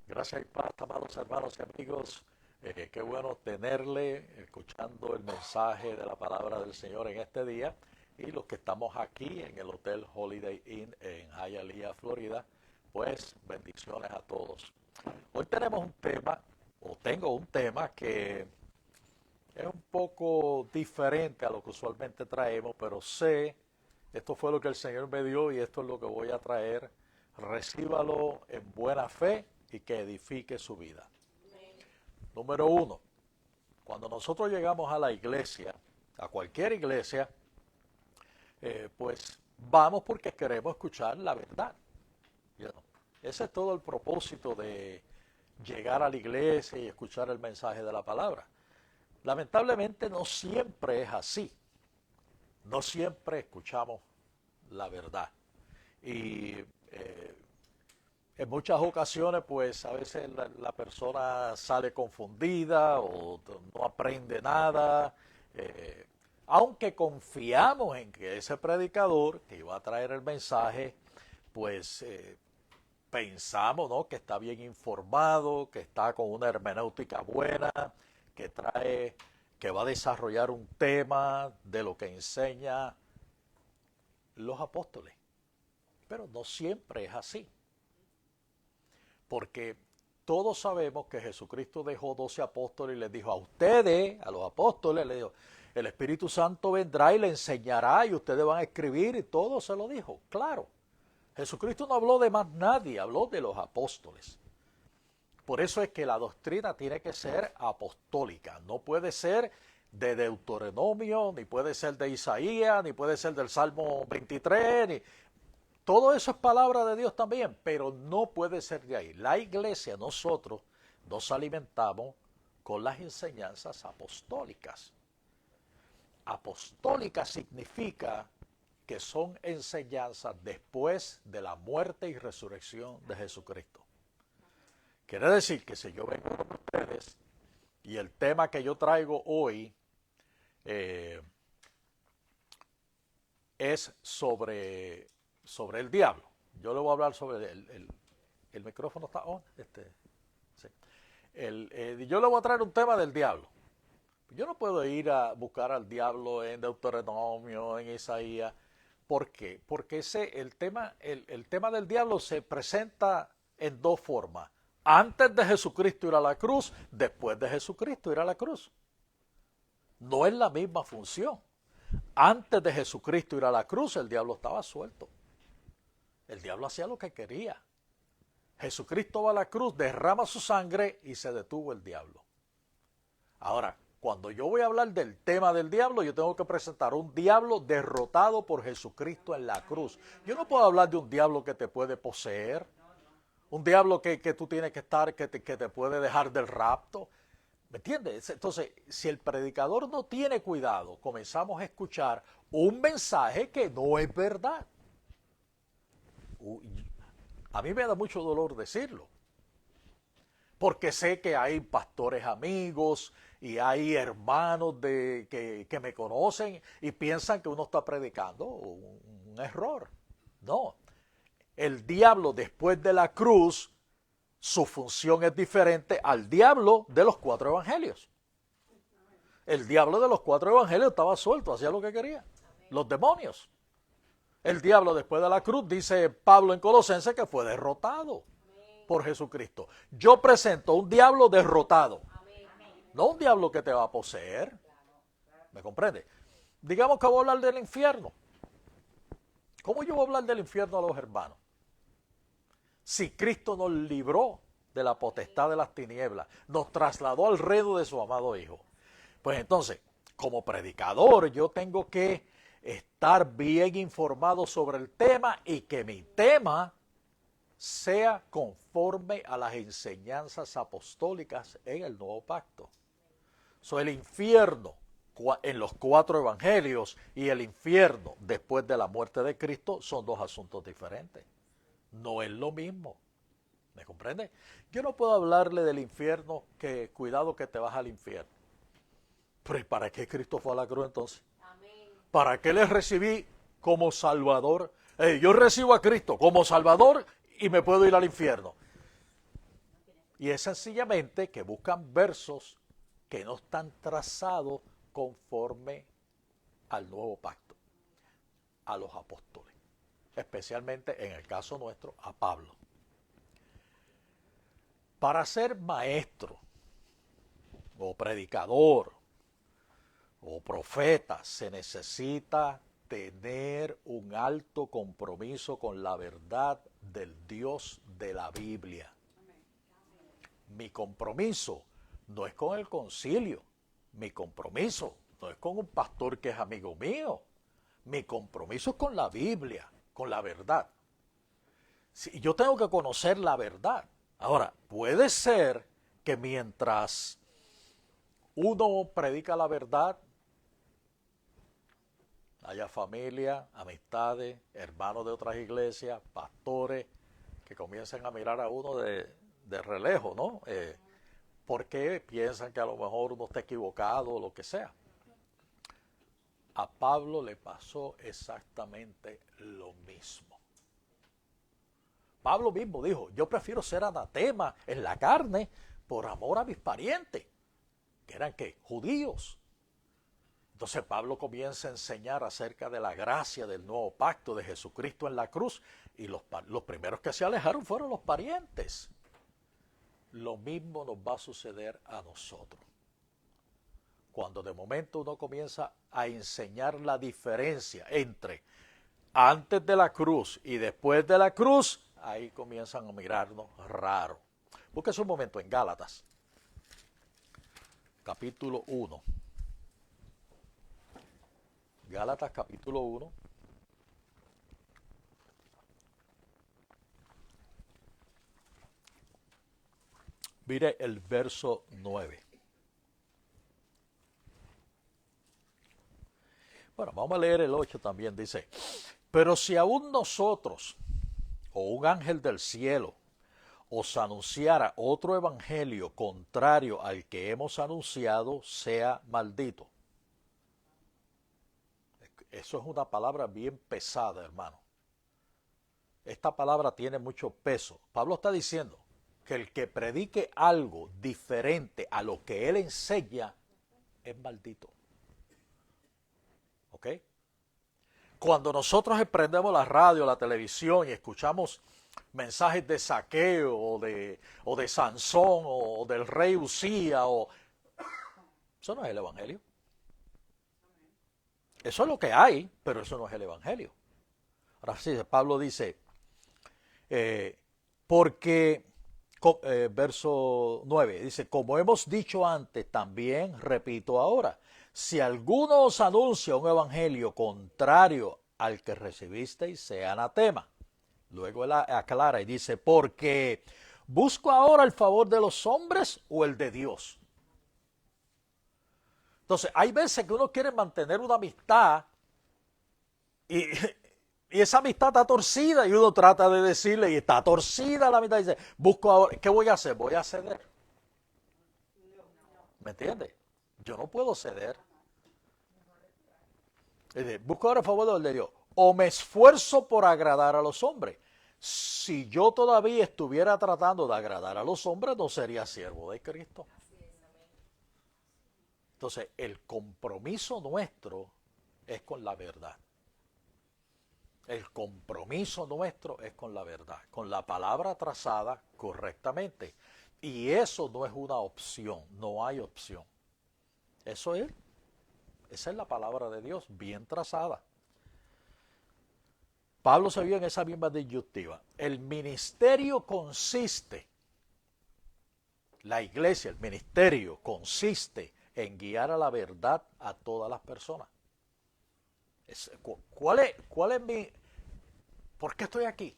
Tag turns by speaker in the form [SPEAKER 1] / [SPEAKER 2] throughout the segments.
[SPEAKER 1] Gracias y paz, amados hermanos y amigos. Qué bueno tenerle escuchando el mensaje de la palabra del Señor en este día. Y los que estamos aquí en el Hotel Holiday Inn en Hialeah, Florida, pues bendiciones a todos. Hoy tenemos un tema, o tengo un tema que es un poco diferente a lo que usualmente traemos, pero esto fue lo que el Señor me dio y esto es lo que voy a traer. Recíbalo en buena fe y que edifique su vida. Número uno, cuando nosotros llegamos a la iglesia, a cualquier iglesia, pues vamos porque queremos escuchar la verdad. You know. Ese es todo el propósito de llegar a la iglesia y escuchar el mensaje de la palabra. Lamentablemente no siempre es así. No siempre escuchamos la verdad. Y en muchas ocasiones, pues a veces la persona sale confundida o no aprende nada. Aunque confiamos en que ese predicador que iba a traer el mensaje, pues pensamos, ¿no?, que está bien informado, que está con una hermenéutica buena, que trae, que va a desarrollar un tema de lo que enseña los apóstoles. Pero no siempre es así. Porque todos sabemos que Jesucristo dejó 12 apóstoles y les dijo a ustedes, a los apóstoles, les dijo, el Espíritu Santo vendrá y le enseñará y ustedes van a escribir y todo se lo dijo, claro. Jesucristo no habló de más nadie, habló de los apóstoles. Por eso es que la doctrina tiene que ser apostólica, no puede ser de Deuteronomio, ni puede ser de Isaías, ni puede ser del Salmo 23, ni... Todo eso es palabra de Dios también, pero no puede ser de ahí. La iglesia, nosotros, nos alimentamos con las enseñanzas apostólicas. Apostólica significa que son enseñanzas después de la muerte y resurrección de Jesucristo. Quiere decir que si yo vengo con ustedes y el tema que yo traigo hoy es sobre el diablo. Yo le voy a hablar sobre el micrófono está on. Sí. Yo le voy a traer un tema del diablo. Yo no puedo ir a buscar al diablo en Deuteronomio, en Isaías. ¿Por qué? Porque el tema del diablo se presenta en dos formas. Antes de Jesucristo ir a la cruz, después de Jesucristo ir a la cruz. No es la misma función. Antes de Jesucristo ir a la cruz, el diablo estaba suelto. El diablo hacía lo que quería. Jesucristo va a la cruz, derrama su sangre y se detuvo el diablo. Ahora, cuando yo voy a hablar del tema del diablo, yo tengo que presentar un diablo derrotado por Jesucristo en la cruz. Yo no puedo hablar de un diablo que te puede poseer, un diablo que tú tienes que estar, que te puede dejar del rapto. ¿Me entiendes? Entonces, si el predicador no tiene cuidado, comenzamos a escuchar un mensaje que no es verdad. A mí me da mucho dolor decirlo, porque sé que hay pastores amigos y hay hermanos que me conocen y piensan que uno está predicando un error. No, el diablo después de la cruz, su función es diferente al diablo de los 4 evangelios. El diablo de los 4 evangelios estaba suelto, hacía lo que quería. Los demonios. El diablo después de la cruz, dice Pablo en Colosenses, que fue derrotado por Jesucristo. Yo presento un diablo derrotado, no un diablo que te va a poseer. ¿Me comprende? Digamos que voy a hablar del infierno. ¿Cómo yo voy a hablar del infierno a los hermanos? Si Cristo nos libró de la potestad de las tinieblas, nos trasladó al reino de su amado Hijo. Pues entonces, como predicador, yo tengo que estar bien informado sobre el tema y que mi tema sea conforme a las enseñanzas apostólicas en el Nuevo Pacto. El infierno en los 4 evangelios y el infierno después de la muerte de Cristo son 2 asuntos diferentes. No es lo mismo. ¿Me comprende? Yo no puedo hablarle del infierno, que cuidado que te vas al infierno. Pero ¿para qué Cristo fue a la cruz entonces? ¿Para qué le recibí como Salvador? Yo recibo a Cristo como Salvador y me puedo ir al infierno. Y es sencillamente que buscan versos que no están trazados conforme al nuevo pacto, a los apóstoles, especialmente en el caso nuestro, a Pablo. Para ser maestro, o predicador, o profeta, se necesita tener un alto compromiso con la verdad del Dios de la Biblia. Mi compromiso no es con el concilio, mi compromiso no es con un pastor que es amigo mío, mi compromiso es con la Biblia, con la verdad. Sí, yo tengo que conocer la verdad. Ahora, puede ser que mientras uno predica la verdad, haya familia, amistades, hermanos de otras iglesias, pastores, que comiencen a mirar a uno de relejo, ¿no? Porque piensan que a lo mejor uno está equivocado o lo que sea. A Pablo le pasó exactamente lo mismo. Pablo mismo dijo, yo prefiero ser anatema en la carne por amor a mis parientes, que eran ¿qué? Judíos. Entonces Pablo comienza a enseñar acerca de la gracia del nuevo pacto de Jesucristo en la cruz, y los primeros que se alejaron fueron los parientes. Lo mismo nos va a suceder a nosotros. Cuando de momento uno comienza a enseñar la diferencia entre antes de la cruz y después de la cruz, ahí comienzan a mirarnos raro. Búsquese un momento en Gálatas, capítulo 1. Gálatas capítulo 1. Mire el verso 9. Bueno, vamos a leer el 8 también. Dice, pero si aún nosotros, o un ángel del cielo, os anunciara otro evangelio contrario al que hemos anunciado, sea maldito. Eso es una palabra bien pesada, hermano. Esta palabra tiene mucho peso. Pablo está diciendo que el que predique algo diferente a lo que él enseña es maldito. ¿Ok? Cuando nosotros prendemos la radio, la televisión y escuchamos mensajes de Saqueo o de Sansón o del rey Usía, eso no es el evangelio. Eso es lo que hay, pero eso no es el evangelio. Ahora sí, Pablo dice, porque, verso 9, dice, como hemos dicho antes, también repito ahora, si alguno os anuncia un evangelio contrario al que recibisteis, sea anatema. Luego él aclara y dice, porque ¿busco ahora el favor de los hombres o el de Dios? Entonces, hay veces que uno quiere mantener una amistad y esa amistad está torcida y uno trata de decirle, y está torcida la amistad, y dice, busco ahora, ¿qué voy a hacer? Voy a ceder. ¿Me entiendes? Yo no puedo ceder. Busco ahora el favor del de Dios. O me esfuerzo por agradar a los hombres. Si yo todavía estuviera tratando de agradar a los hombres, no sería siervo de Cristo. Entonces, el compromiso nuestro es con la verdad. El compromiso nuestro es con la verdad, con la palabra trazada correctamente. Y eso no es una opción, no hay opción. Eso es, esa es la palabra de Dios, bien trazada. Pablo se vio en esa misma disyuntiva. El ministerio consiste, la iglesia, el ministerio consiste en guiar a la verdad a todas las personas. ¿Cuál es mi... ¿Por qué estoy aquí?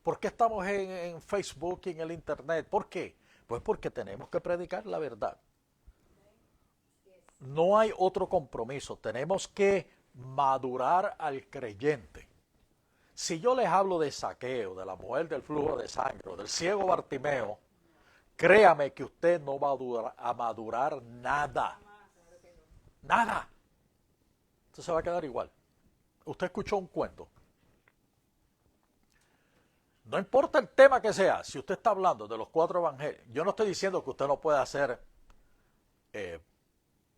[SPEAKER 1] ¿Por qué estamos en Facebook y en el Internet? ¿Por qué? Pues porque tenemos que predicar la verdad. No hay otro compromiso. Tenemos que madurar al creyente. Si yo les hablo de Saqueo, de la mujer del flujo de sangre, o del ciego Bartimeo, créame que usted no va a madurar nada. Nada. Usted se va a quedar igual. Usted escuchó un cuento No importa el tema que sea, si usted está hablando de los 4 evangelios, yo no estoy diciendo que usted no pueda hacer,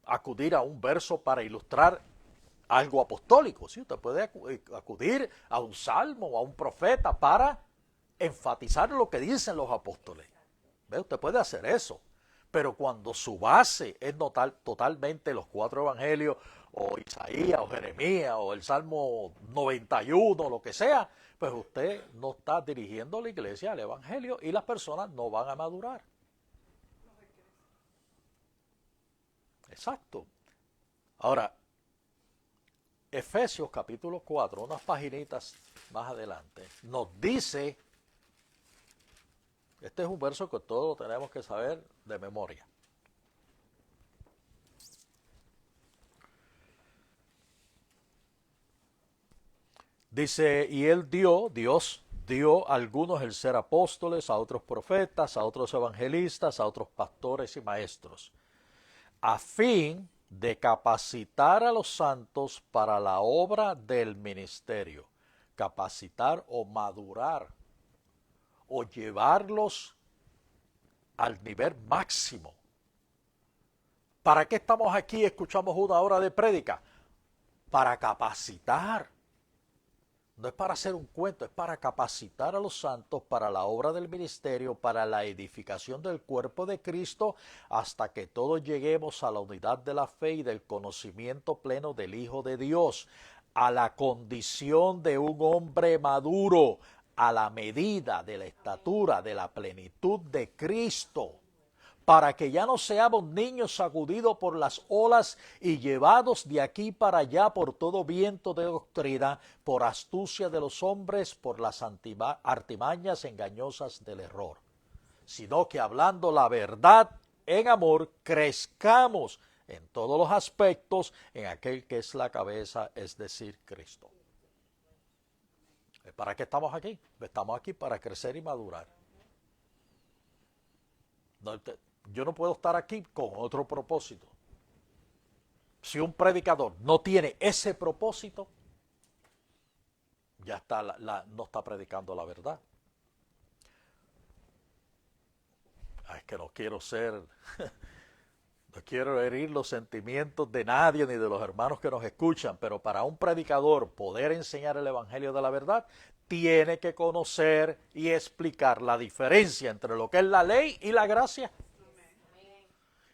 [SPEAKER 1] acudir a un verso para ilustrar algo apostólico. Sí, usted puede acudir a un salmo o a un profeta para enfatizar lo que dicen los apóstoles. ¿Ve? Usted puede hacer eso. Pero cuando su base es totalmente los 4 evangelios, o Isaías, o Jeremías, o el Salmo 91, lo que sea, pues usted no está dirigiendo la iglesia al evangelio y las personas no van a madurar. Exacto. Ahora, Efesios capítulo 4, unas paginitas más adelante, nos dice, este es un verso que todos tenemos que saber de memoria. Dice, y Dios dio a algunos el ser apóstoles, a otros profetas, a otros evangelistas, a otros pastores y maestros, a fin de capacitar a los santos para la obra del ministerio. Capacitar o madurar, o llevarlos al nivel máximo. ¿Para qué estamos aquí y escuchamos una hora de prédica? Para capacitar. No es para hacer un cuento, es para capacitar a los santos para la obra del ministerio, para la edificación del cuerpo de Cristo, hasta que todos lleguemos a la unidad de la fe y del conocimiento pleno del Hijo de Dios, a la condición de un hombre maduro, a la medida de la estatura de la plenitud de Cristo, para que ya no seamos niños sacudidos por las olas y llevados de aquí para allá por todo viento de doctrina, por astucia de los hombres, por las artimañas engañosas del error, sino que hablando la verdad en amor, crezcamos en todos los aspectos en aquel que es la cabeza, es decir, Cristo. ¿Para qué estamos aquí? Estamos aquí para crecer y madurar. Yo no puedo estar aquí con otro propósito. Si un predicador no tiene ese propósito, ya está, no está predicando la verdad. Es que no quiero no quiero herir los sentimientos de nadie ni de los hermanos que nos escuchan, pero para un predicador poder enseñar el evangelio de la verdad, tiene que conocer y explicar la diferencia entre lo que es la ley y la gracia.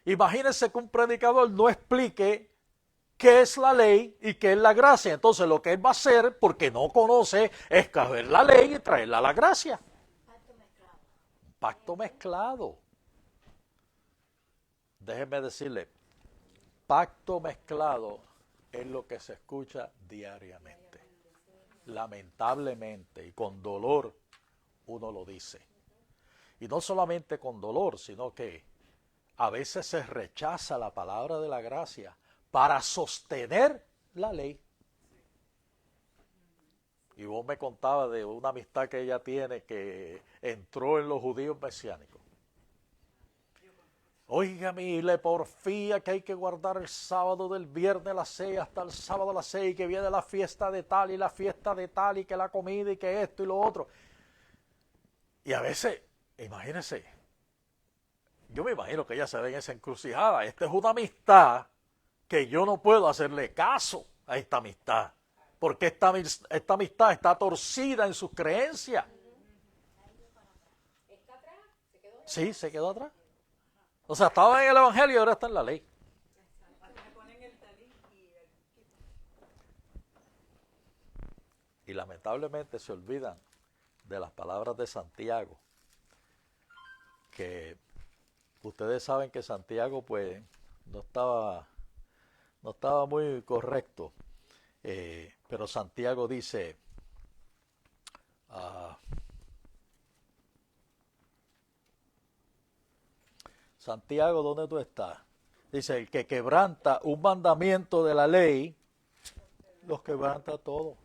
[SPEAKER 1] Imagínense que un predicador no explique qué es la ley y qué es la gracia. Entonces lo que él va a hacer, porque no conoce, es coger la ley y traerla a la gracia. Un pacto mezclado. Déjenme decirle, pacto mezclado es lo que se escucha diariamente. Lamentablemente y con dolor uno lo dice. Y no solamente con dolor, sino que a veces se rechaza la palabra de la gracia para sostener la ley. Y vos me contabas de una amistad que ella tiene que entró en los judíos mesiánicos. Óigame, y le porfía que hay que guardar el sábado del viernes a las 6 hasta el sábado a las 6, que viene la fiesta de tal y la fiesta de tal y que la comida y que esto y lo otro. Y a veces, imagínense, yo me imagino que ella se ve en esa encrucijada. Esta es una amistad que yo no puedo hacerle caso a esta amistad, porque esta amistad está torcida en sus creencias. Sí, se quedó atrás. O sea, estaba en el evangelio y ahora está en la ley. Y lamentablemente se olvidan de las palabras de Santiago, que ustedes saben que Santiago pues no estaba muy correcto, pero Santiago dice, Santiago, ¿dónde tú estás? Dice, el que quebranta un mandamiento de la ley, los quebranta todos.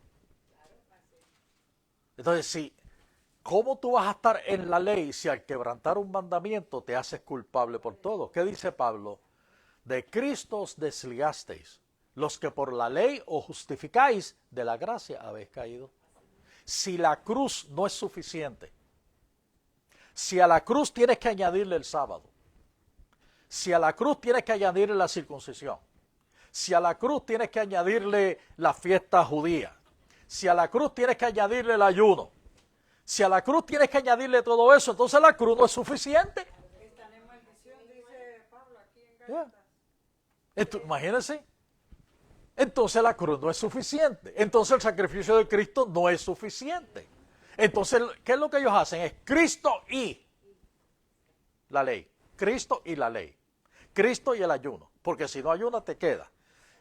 [SPEAKER 1] Entonces, ¿cómo tú vas a estar en la ley si al quebrantar un mandamiento te haces culpable por todo? ¿Qué dice Pablo? De Cristo os desligasteis, los que por la ley os justificáis, de la gracia habéis caído. Si la cruz no es suficiente, si a la cruz tienes que añadirle el sábado, si a la cruz tienes que añadirle la circuncisión, si a la cruz tienes que añadirle la fiesta judía, si a la cruz tienes que añadirle el ayuno, si a la cruz tienes que añadirle todo eso, entonces la cruz no es suficiente.
[SPEAKER 2] Están en maldición, dice Pablo aquí en
[SPEAKER 1] Yeah.
[SPEAKER 2] Gálatas.
[SPEAKER 1] Imagínense. Entonces la cruz no es suficiente. Entonces el sacrificio de Cristo no es suficiente. Entonces, ¿qué es lo que ellos hacen? Es Cristo y la ley. Cristo y la ley. Cristo y el ayuno. Porque si no ayunas, te queda.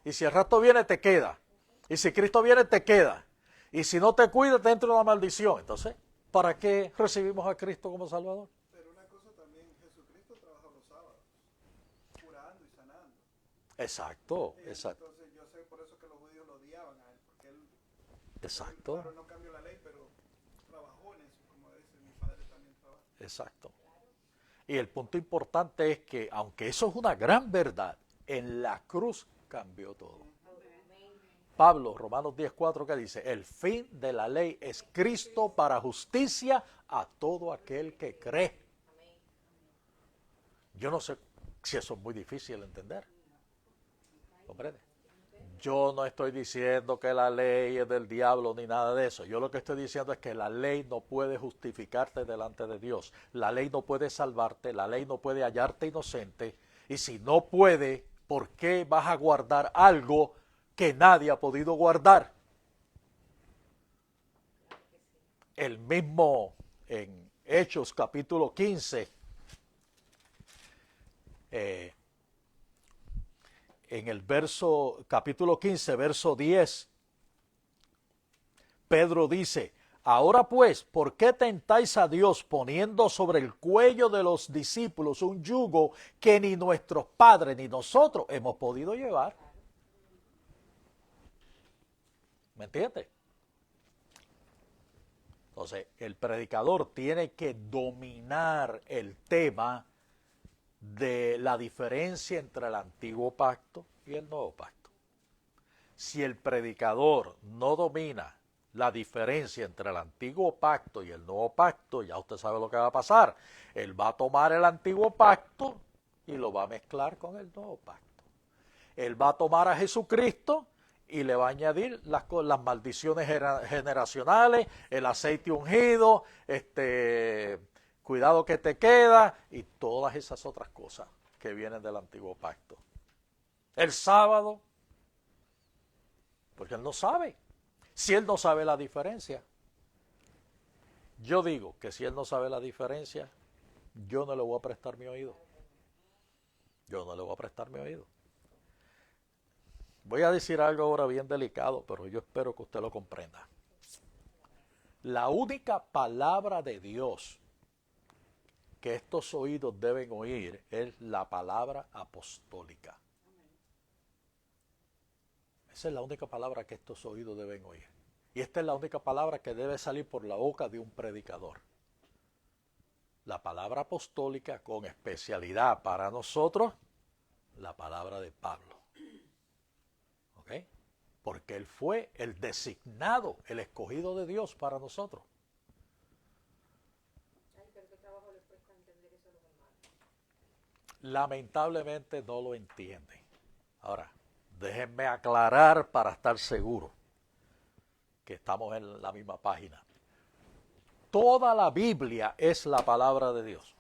[SPEAKER 1] Y si el rato viene, te queda. Y si Cristo viene, te queda. Y si no te cuidas, te entra una maldición. Entonces, ¿para qué recibimos a Cristo como Salvador?
[SPEAKER 3] Pero una cosa también, Jesucristo trabaja los sábados, curando y sanando.
[SPEAKER 1] Exacto, exacto.
[SPEAKER 3] Entonces yo sé por eso que los judíos lo odiaban a él, porque él,
[SPEAKER 1] Exacto,
[SPEAKER 3] claro, no cambió la ley, pero trabajó en eso, como dice mi padre también trabaja.
[SPEAKER 1] exacto. Y el punto importante es que, aunque eso es una gran verdad, en la cruz cambió todo. Pablo, Romanos 10:4, que dice, el fin de la ley es Cristo para justicia a todo aquel que cree. Yo no sé si eso es muy difícil de entender. ¿Comprende? Yo no estoy diciendo que la ley es del diablo ni nada de eso. Yo lo que estoy diciendo es que la ley no puede justificarte delante de Dios. La ley no puede salvarte, la ley no puede hallarte inocente. Y si no puede, ¿por qué vas a guardar algo que nadie ha podido guardar? El mismo en Hechos capítulo 15, en el capítulo 15, verso 10, Pedro dice, ahora pues, ¿por qué tentáis a Dios poniendo sobre el cuello de los discípulos un yugo que ni nuestros padres ni nosotros hemos podido llevar? ¿Me entiendes? Entonces, el predicador tiene que dominar el tema de la diferencia entre el antiguo pacto y el nuevo pacto. Si el predicador no domina la diferencia entre el antiguo pacto y el nuevo pacto, ya usted sabe lo que va a pasar. Él va a tomar el antiguo pacto y lo va a mezclar con el nuevo pacto. Él va a tomar a Jesucristo y le va a añadir las maldiciones generacionales, el aceite ungido, cuidado que te queda y todas esas otras cosas que vienen del antiguo pacto. El sábado, porque él no sabe. Si él no sabe la diferencia, yo digo que si él no sabe la diferencia, yo no le voy a prestar mi oído. Yo no le voy a prestar mi oído. Voy a decir algo ahora bien delicado, pero yo espero que usted lo comprenda. La única palabra de Dios que estos oídos deben oír es la palabra apostólica. Esa es la única palabra que estos oídos deben oír. Y esta es la única palabra que debe salir por la boca de un predicador. La palabra apostólica con especialidad para nosotros, la palabra de Pablo. ¿Ok? Porque él fue el designado, el escogido de Dios para nosotros. Lamentablemente no lo entienden. Ahora, déjenme aclarar para estar seguro que estamos en la misma página. Toda la Biblia es la palabra de Dios.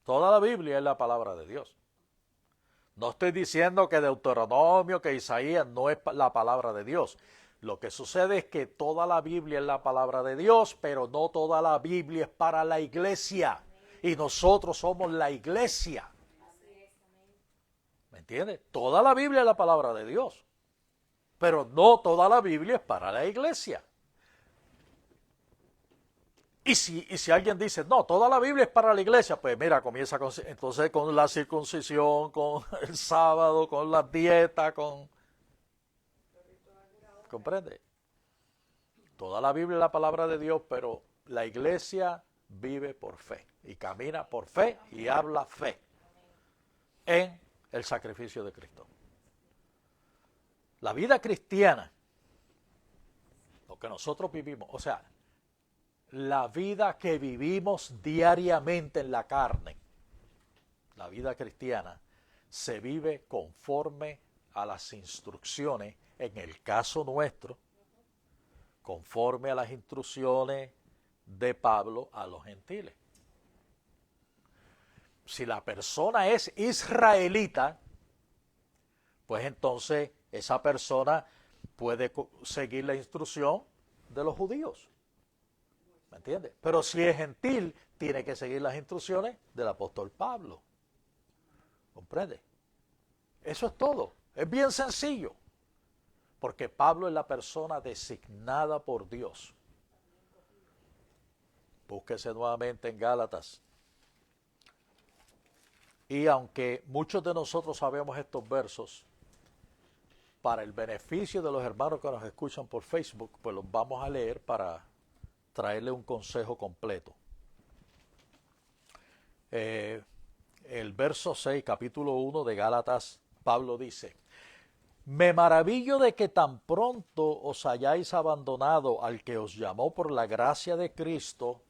[SPEAKER 1] Toda la Biblia es la palabra de Dios. No estoy diciendo que Deuteronomio, que Isaías no es la palabra de Dios. Lo que sucede es que toda la Biblia es la palabra de Dios, pero no toda la Biblia es para la iglesia. Y nosotros somos la iglesia. ¿Me entiendes? Toda la Biblia es la palabra de Dios, pero no toda la Biblia es para la iglesia. Y si alguien dice, no, toda la Biblia es para la iglesia, pues mira, comienza entonces con la circuncisión, con el sábado, con la dieta, ¿comprende? Toda la Biblia es la palabra de Dios, pero la iglesia vive por fe, y camina por fe, y habla fe en el sacrificio de Cristo. La vida cristiana, lo que nosotros vivimos, o sea, la vida que vivimos diariamente en la carne, la vida cristiana, se vive conforme a las instrucciones, en el caso nuestro, conforme a las instrucciones de Pablo a los gentiles. Si la persona es israelita, pues entonces esa persona puede seguir la instrucción de los judíos. ¿Me entiendes? Pero si es gentil, tiene que seguir las instrucciones del apóstol Pablo. ¿Comprende? Eso es todo. Es bien sencillo. Porque Pablo es la persona designada por Dios. Búsquese nuevamente en Gálatas. Y aunque muchos de nosotros sabemos estos versos, para el beneficio de los hermanos que nos escuchan por Facebook, pues los vamos a leer para traerle un consejo completo. El verso 6, capítulo 1 de Gálatas, Pablo dice: me maravillo de que tan pronto os hayáis abandonado al que os llamó por la gracia de Cristo.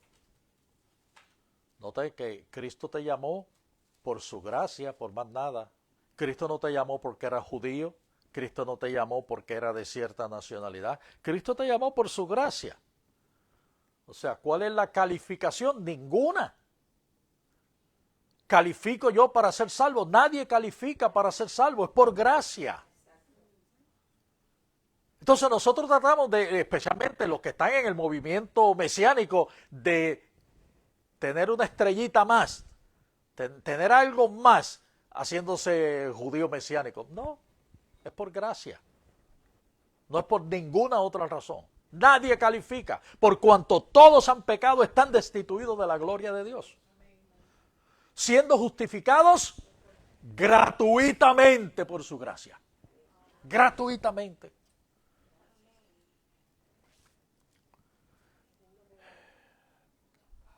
[SPEAKER 1] Note que Cristo te llamó por su gracia, por más nada. Cristo no te llamó porque era judío. Cristo no te llamó porque era de cierta nacionalidad. Cristo te llamó por su gracia. O sea, ¿cuál es la calificación? Ninguna. ¿Califico yo para ser salvo? Nadie califica para ser salvo, es por gracia. Entonces nosotros tratamos de, especialmente los que están en el movimiento mesiánico, de tener una estrellita más, tener algo más haciéndose judío mesiánico. No, es por gracia. No es por ninguna otra razón. Nadie califica. Por cuanto todos han pecado, están destituidos de la gloria de Dios. Siendo justificados gratuitamente por su gracia. Gratuitamente.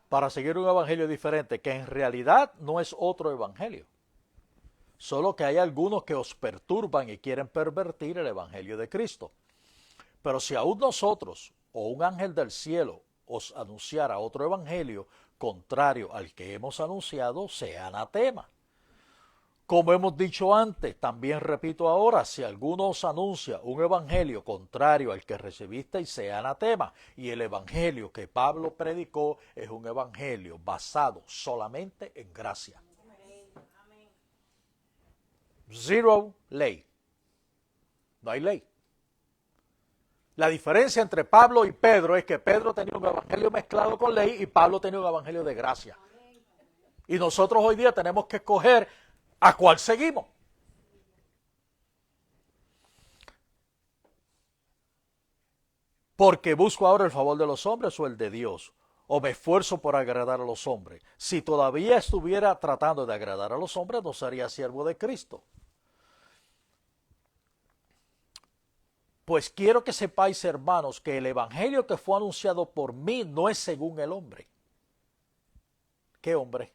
[SPEAKER 1] Para seguir un evangelio diferente, que en realidad no es otro evangelio. Solo que hay algunos que os perturban y quieren pervertir el evangelio de Cristo. Pero si aún nosotros o un ángel del cielo os anunciara otro evangelio contrario al que hemos anunciado, sea anatema. Como hemos dicho antes, también repito ahora, si alguno os anuncia un evangelio contrario al que recibisteis, sea anatema. Y el evangelio que Pablo predicó es un evangelio basado solamente en gracia. Zero ley. No hay ley. La diferencia entre Pablo y Pedro es que Pedro tenía un evangelio mezclado con ley y Pablo tenía un evangelio de gracia. Y nosotros hoy día tenemos que escoger a cuál seguimos. Porque busco ahora el favor de los hombres o el de Dios, o me esfuerzo por agradar a los hombres. Si todavía estuviera tratando de agradar a los hombres, no sería siervo de Cristo. Pues quiero que sepáis, hermanos, que el evangelio que fue anunciado por mí no es según el hombre. ¿Qué hombre?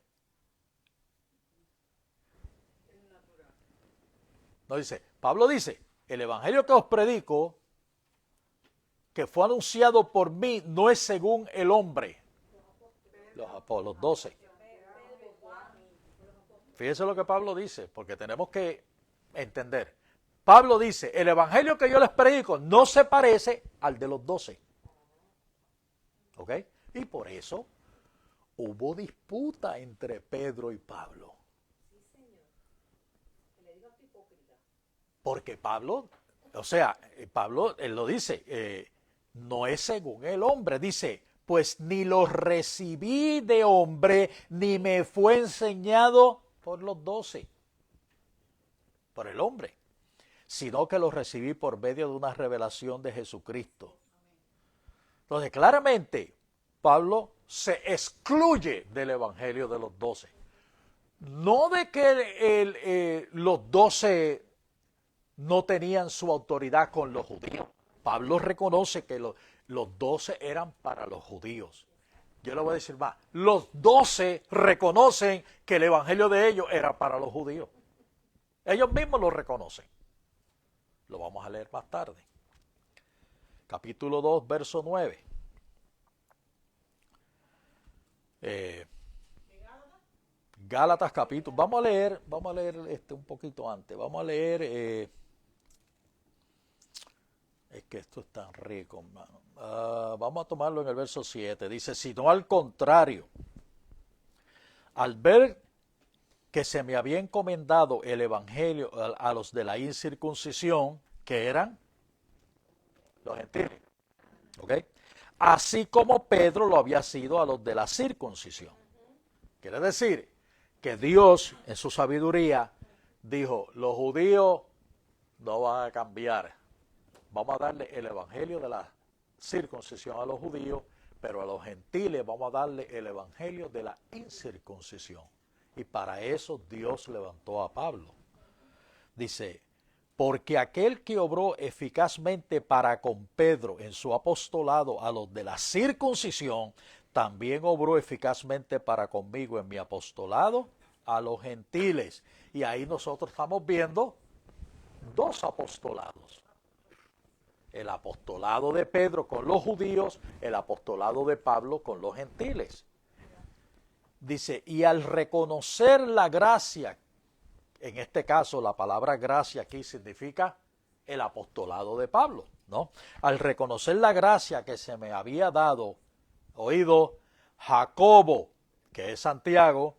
[SPEAKER 1] No dice, Pablo dice, el evangelio que os predico, que fue anunciado por mí, no es según el hombre. Los 12. Fíjense lo que Pablo dice, porque tenemos que entender. Pablo dice, el evangelio que yo les predico no se parece al de los 12. ¿Ok? Y por eso hubo disputa entre Pedro y Pablo. Porque Pablo, o sea, Pablo, él lo dice, no es según el hombre. Dice, pues ni lo recibí de hombre, ni me fue enseñado por los 12. Por el hombre. Sino que lo recibí por medio de una revelación de Jesucristo. Entonces, claramente, Pablo se excluye del evangelio de los 12. No de que los 12 no tenían su autoridad con los judíos. Pablo reconoce que los 12 eran para los judíos. Yo le voy a decir más. Los 12 reconocen que el evangelio de ellos era para los judíos. Ellos mismos lo reconocen. Lo vamos a leer más tarde. capítulo 2, verso 9. Gálatas capítulo, vamos a leer un poquito antes, vamos a leer, es que esto es tan rico, hermano. Vamos a tomarlo en el verso 7, dice, sino al contrario, al ver que se me había encomendado el evangelio a los de la incircuncisión, que eran los gentiles, ¿ok? Así como Pedro lo había sido a los de la circuncisión. Quiere decir que Dios, en su sabiduría, dijo, los judíos no van a cambiar. Vamos a darle el evangelio de la circuncisión a los judíos, pero a los gentiles vamos a darle el evangelio de la incircuncisión. Y para eso Dios levantó a Pablo. Dice, porque aquel que obró eficazmente para con Pedro en su apostolado a los de la circuncisión, también obró eficazmente para conmigo en mi apostolado a los gentiles. Y ahí nosotros estamos viendo dos apostolados. El apostolado de Pedro con los judíos, el apostolado de Pablo con los gentiles. Dice, y al reconocer la gracia, en este caso la palabra gracia aquí significa el apostolado de Pablo, ¿no? Al reconocer la gracia que se me había dado, oído, Jacobo, que es Santiago,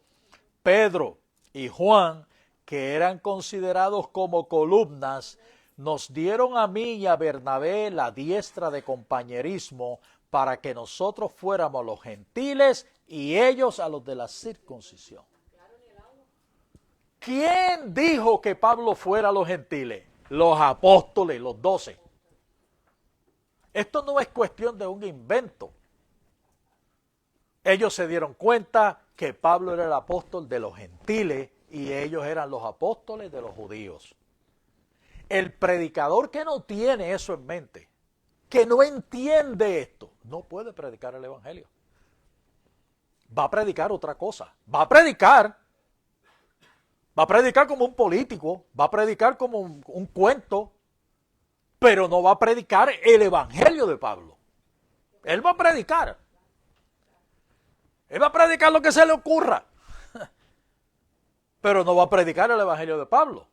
[SPEAKER 1] Pedro y Juan, que eran considerados como columnas, nos dieron a mí y a Bernabé la diestra de compañerismo para que nosotros fuéramos a los gentiles y ellos a los de la circuncisión. ¿Quién dijo que Pablo fuera a los gentiles? Los apóstoles, los 12. Esto no es cuestión de un invento. Ellos se dieron cuenta que Pablo era el apóstol de los gentiles y ellos eran los apóstoles de los judíos. El predicador que no tiene eso en mente, que no entiende esto, no puede predicar el evangelio. Va a predicar otra cosa. Va a predicar como un político, va a predicar como un cuento, pero no va a predicar el evangelio de Pablo. Él va a predicar. Él va a predicar lo que se le ocurra, pero no va a predicar el evangelio de Pablo.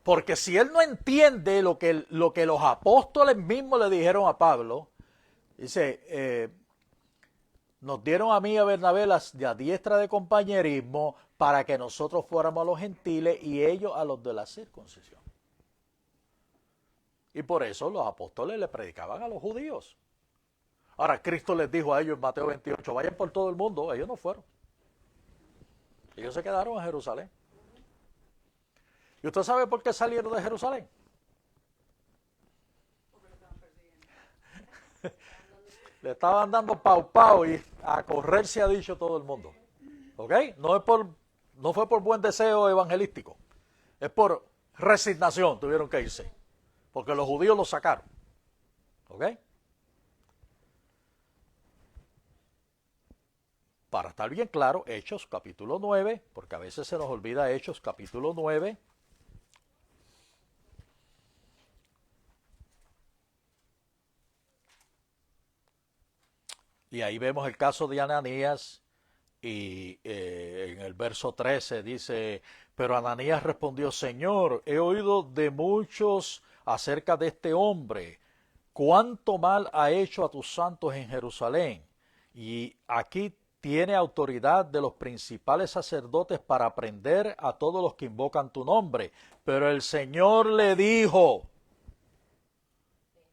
[SPEAKER 1] Porque si él no entiende lo que los apóstoles mismos le dijeron a Pablo, dice, nos dieron a mí y a Bernabé la diestra de compañerismo para que nosotros fuéramos a los gentiles y ellos a los de la circuncisión. Y por eso los apóstoles le predicaban a los judíos. Ahora, Cristo les dijo a ellos en Mateo 28, vayan por todo el mundo. Ellos no fueron. Ellos se quedaron en Jerusalén. ¿Y usted sabe por qué salieron de Jerusalén? Le estaban dando pau y a correr se ha dicho todo el mundo. ¿Ok? No fue por buen deseo evangelístico. Es por resignación tuvieron que irse. Porque los judíos los sacaron. ¿Ok? Para estar bien claro, Hechos capítulo 9, porque a veces se nos olvida Hechos capítulo 9. Y ahí vemos el caso de Ananías y en el verso 13 dice, pero Ananías respondió, Señor, he oído de muchos acerca de este hombre, cuánto mal ha hecho a tus santos en Jerusalén, y aquí tiene autoridad de los principales sacerdotes para prender a todos los que invocan tu nombre. Pero el Señor le dijo,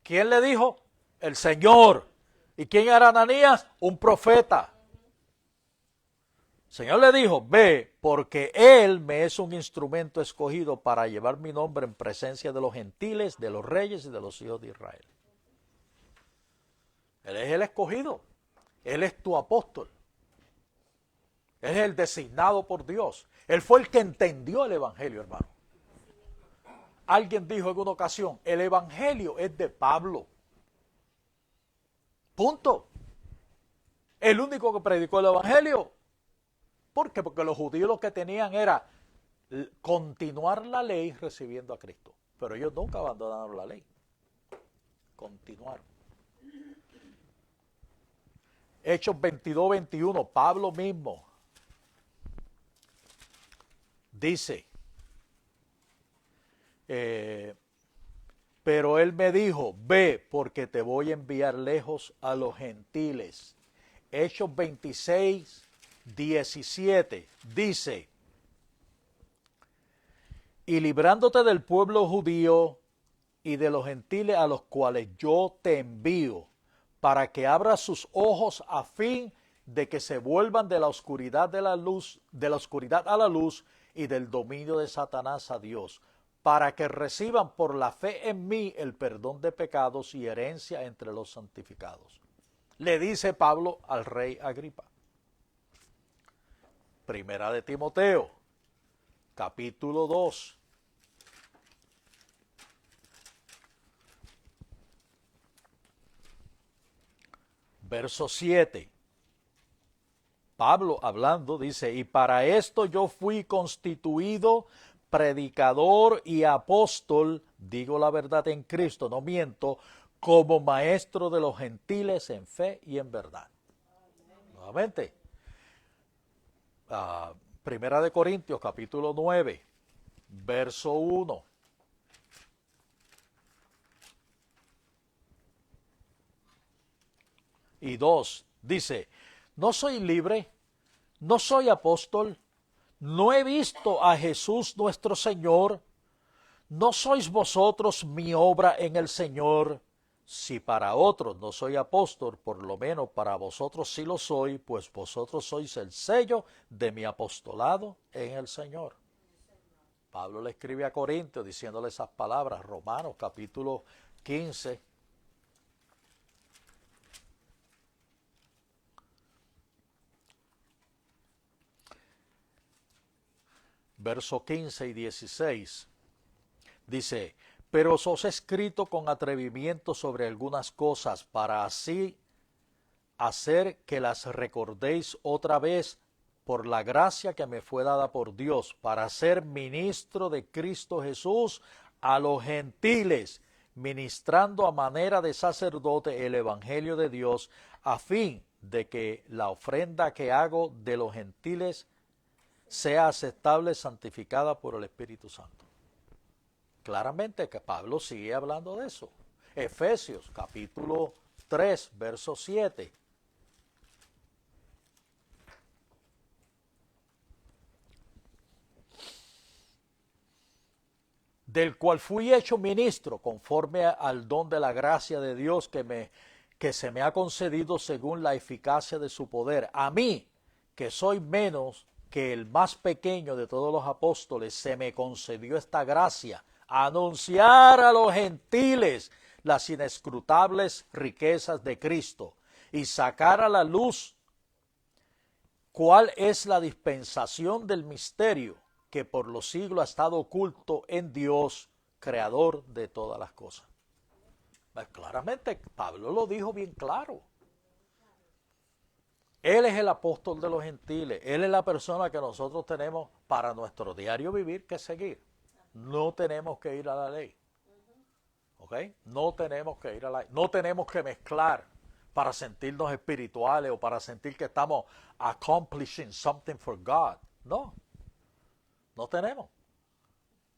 [SPEAKER 1] ¿quién le dijo? El Señor. ¿Y quién era Ananías? Un profeta. El Señor le dijo, ve, porque Él me es un instrumento escogido para llevar mi nombre en presencia de los gentiles, de los reyes y de los hijos de Israel. Él es el escogido. Él es tu apóstol. Él es el designado por Dios. Él fue el que entendió el evangelio, hermano. Alguien dijo en una ocasión, el evangelio es de Pablo. Punto. El único que predicó el evangelio. ¿Por qué? Porque los judíos lo que tenían era continuar la ley recibiendo a Cristo. Pero ellos nunca abandonaron la ley. Continuaron. Hechos 22, 21, Pablo mismo dice, pero él me dijo, ve, porque te voy a enviar lejos a los gentiles. Hechos 26, 17 dice, y librándote del pueblo judío y de los gentiles a los cuales yo te envío, para que abras sus ojos a fin de que se vuelvan de la oscuridad de la luz, de la oscuridad a la luz y del dominio de Satanás a Dios, para que reciban por la fe en mí el perdón de pecados y herencia entre los santificados. Le dice Pablo al rey Agripa. Primera de Timoteo, capítulo 2. Verso 7. Pablo hablando dice, y para esto yo fui constituido predicador y apóstol, digo la verdad en Cristo, no miento, como maestro de los gentiles en fe y en verdad. Nuevamente, Primera de Corintios, capítulo 9, verso 1. Y 2, dice, no soy libre, no soy apóstol, no he visto a Jesús nuestro Señor, no sois vosotros mi obra en el Señor. Si para otros no soy apóstol, por lo menos para vosotros sí lo soy, pues vosotros sois el sello de mi apostolado en el Señor. Pablo le escribe a Corintios diciéndole esas palabras, Romanos capítulo 15, verso 15 y 16, dice, pero os he escrito con atrevimiento sobre algunas cosas, para así hacer que las recordéis otra vez por la gracia que me fue dada por Dios, para ser ministro de Cristo Jesús a los gentiles, ministrando a manera de sacerdote el evangelio de Dios, a fin de que la ofrenda que hago de los gentiles sea aceptable, santificada por el Espíritu Santo. Claramente que Pablo sigue hablando de eso. Efesios capítulo 3, verso 7. Del cual fui hecho ministro conforme al don de la gracia de Dios que se me ha concedido según la eficacia de su poder. A mí, que soy menos que el más pequeño de todos los apóstoles, se me concedió esta gracia, anunciar a los gentiles las inescrutables riquezas de Cristo y sacar a la luz cuál es la dispensación del misterio que por los siglos ha estado oculto en Dios, creador de todas las cosas. Pues claramente Pablo lo dijo bien claro. Él es el apóstol de los gentiles. Él es la persona que nosotros tenemos para nuestro diario vivir que seguir. No tenemos que ir a la ley. ¿Ok? No tenemos que ir a la ley. No tenemos que mezclar para sentirnos espirituales o para sentir que estamos accomplishing something for God. No. No tenemos.